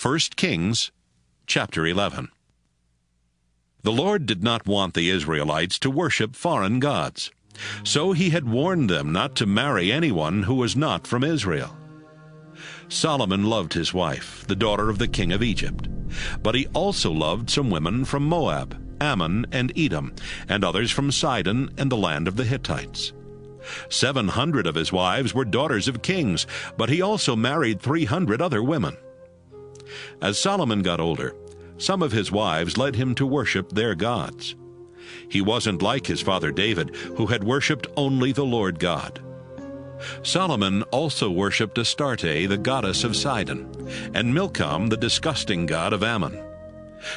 1 Kings chapter 11. The Lord did not want the Israelites to worship foreign gods, so he had warned them not to marry anyone who was not from Israel. Solomon loved his wife, the daughter of the king of Egypt, but he also loved some women from Moab, Ammon, and Edom, and others from Sidon and the land of the Hittites. 700 of his wives were daughters of kings, but he also married 300 other women. As Solomon got older, some of his wives led him to worship their gods. He wasn't like his father David, who had worshipped only the Lord God. Solomon also worshipped Astarte, the goddess of Sidon, and Milcom, the disgusting god of Ammon.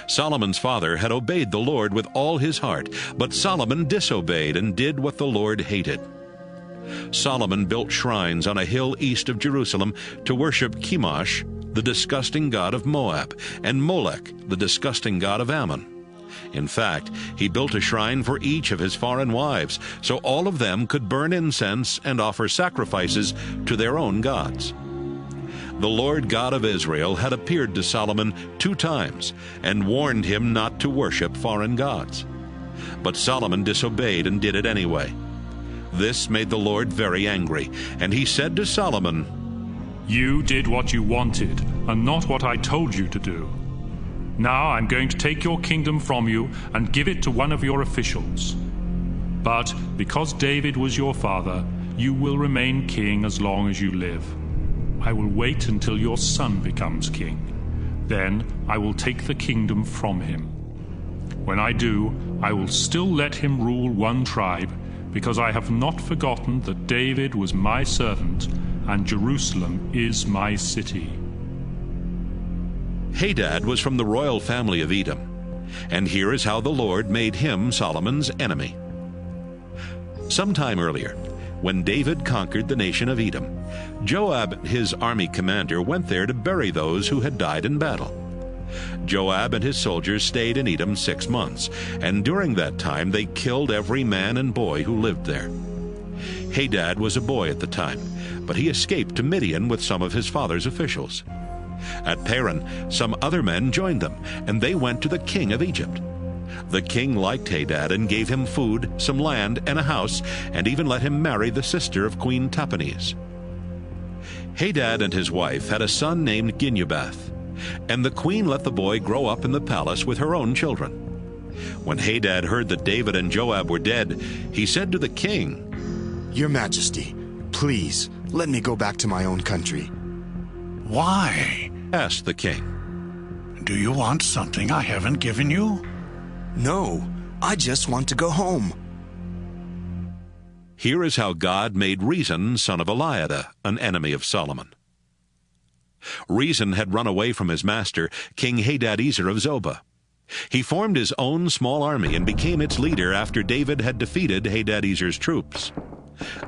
Solomon's father had obeyed the Lord with all his heart, but Solomon disobeyed and did what the Lord hated. Solomon built shrines on a hill east of Jerusalem to worship Chemosh, the disgusting god of Moab, and Molech, the disgusting god of Ammon. In fact, he built a shrine for each of his foreign wives, so all of them could burn incense and offer sacrifices to their own gods. The Lord God of Israel had appeared to Solomon 2 times and warned him not to worship foreign gods. But Solomon disobeyed and did it anyway. This made the Lord very angry, and he said to Solomon, "You did what you wanted, and not what I told you to do. Now I'm going to take your kingdom from you and give it to one of your officials. But because David was your father, you will remain king as long as you live. I will wait until your son becomes king. Then I will take the kingdom from him. When I do, I will still let him rule one tribe, because I have not forgotten that David was my servant, and Jerusalem is my city." Hadad was from the royal family of Edom, and here is how the Lord made him Solomon's enemy. Sometime earlier, when David conquered the nation of Edom, Joab, his army commander, went there to bury those who had died in battle. Joab and his soldiers stayed in Edom 6 months, and during that time they killed every man and boy who lived there. Hadad was a boy at the time, but he escaped to Midian with some of his father's officials. At Paran, some other men joined them, and they went to the king of Egypt. The king liked Hadad and gave him food, some land, and a house, and even let him marry the sister of Queen Tahpenes. Hadad and his wife had a son named Genubath, and the queen let the boy grow up in the palace with her own children. When Hadad heard that David and Joab were dead, he said to the king, "Your Majesty, please let me go back to my own country." "Why?" asked the king. "Do you want something I haven't given you?" "No, I just want to go home." Here is how God made Rezon, son of Eliada, an enemy of Solomon. Rezon had run away from his master, King Hadadezer of Zobah. He formed his own small army and became its leader after David had defeated Hadadezer's troops.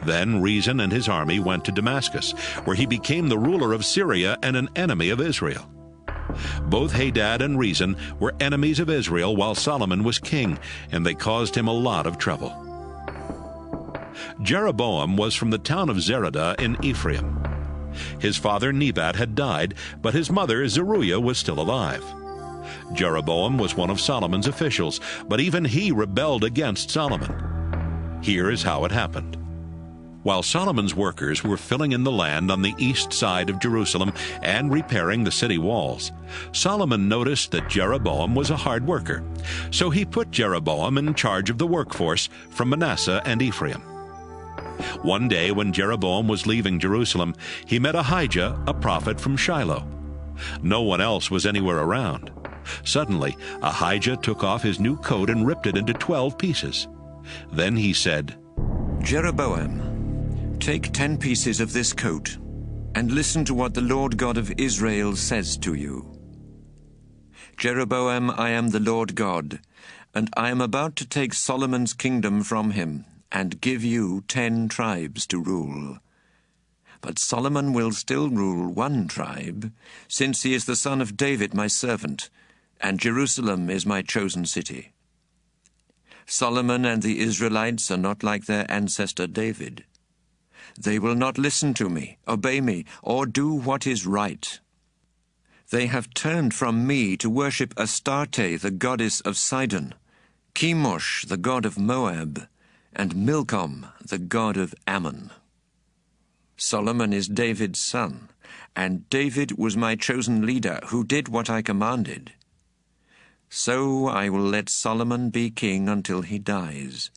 Then Rezon and his army went to Damascus, where he became the ruler of Syria and an enemy of Israel. Both Hadad and Rezon were enemies of Israel while Solomon was king, and they caused him a lot of trouble. Jeroboam was from the town of Zeradah in Ephraim. His father Nebat had died, but his mother Zeruiah was still alive. Jeroboam was one of Solomon's officials, but even he rebelled against Solomon. Here is how it happened. While Solomon's workers were filling in the land on the east side of Jerusalem and repairing the city walls, Solomon noticed that Jeroboam was a hard worker, so he put Jeroboam in charge of the workforce from Manasseh and Ephraim. One day when Jeroboam was leaving Jerusalem, he met Ahijah, a prophet from Shiloh. No one else was anywhere around. Suddenly, Ahijah took off his new coat and ripped it into 12 pieces. Then he said, "Jeroboam, take 10 pieces of this coat, and listen to what the Lord God of Israel says to you. Jeroboam, I am the Lord God, and I am about to take Solomon's kingdom from him, and give you 10 tribes to rule. But Solomon will still rule 1 tribe, since he is the son of David my servant, and Jerusalem is my chosen city. Solomon and the Israelites are not like their ancestor David. They will not listen to me, obey me, or do what is right. They have turned from me to worship Astarte, the goddess of Sidon, Chemosh, the god of Moab, and Milcom, the god of Ammon. Solomon is David's son, and David was my chosen leader who did what I commanded. So I will let Solomon be king until he dies.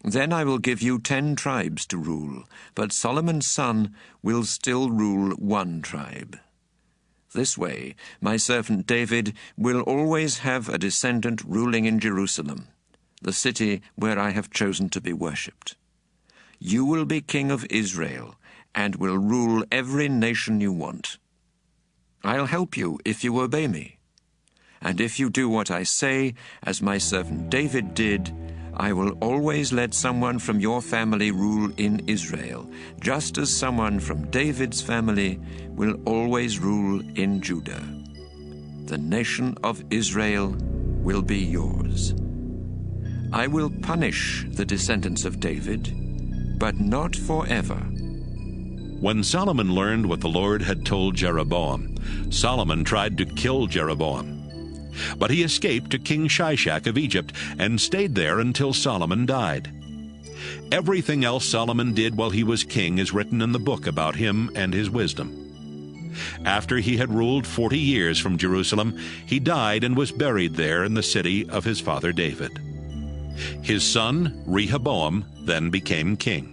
Then I will give you 10 tribes to rule, but Solomon's son will still rule 1 tribe. This way, my servant David will always have a descendant ruling in Jerusalem, the city where I have chosen to be worshipped. You will be king of Israel, and will rule every nation you want. I'll help you if you obey me. And if you do what I say, as my servant David did, I will always let someone from your family rule in Israel, just as someone from David's family will always rule in Judah. The nation of Israel will be yours. I will punish the descendants of David, but not forever. When Solomon learned what the Lord had told Jeroboam, Solomon tried to kill Jeroboam. But he escaped to King Shishak of Egypt and stayed there until Solomon died. Everything else Solomon did while he was king is written in the book about him and his wisdom. After he had ruled 40 years from Jerusalem, he died and was buried there in the city of his father David. His son Rehoboam then became king.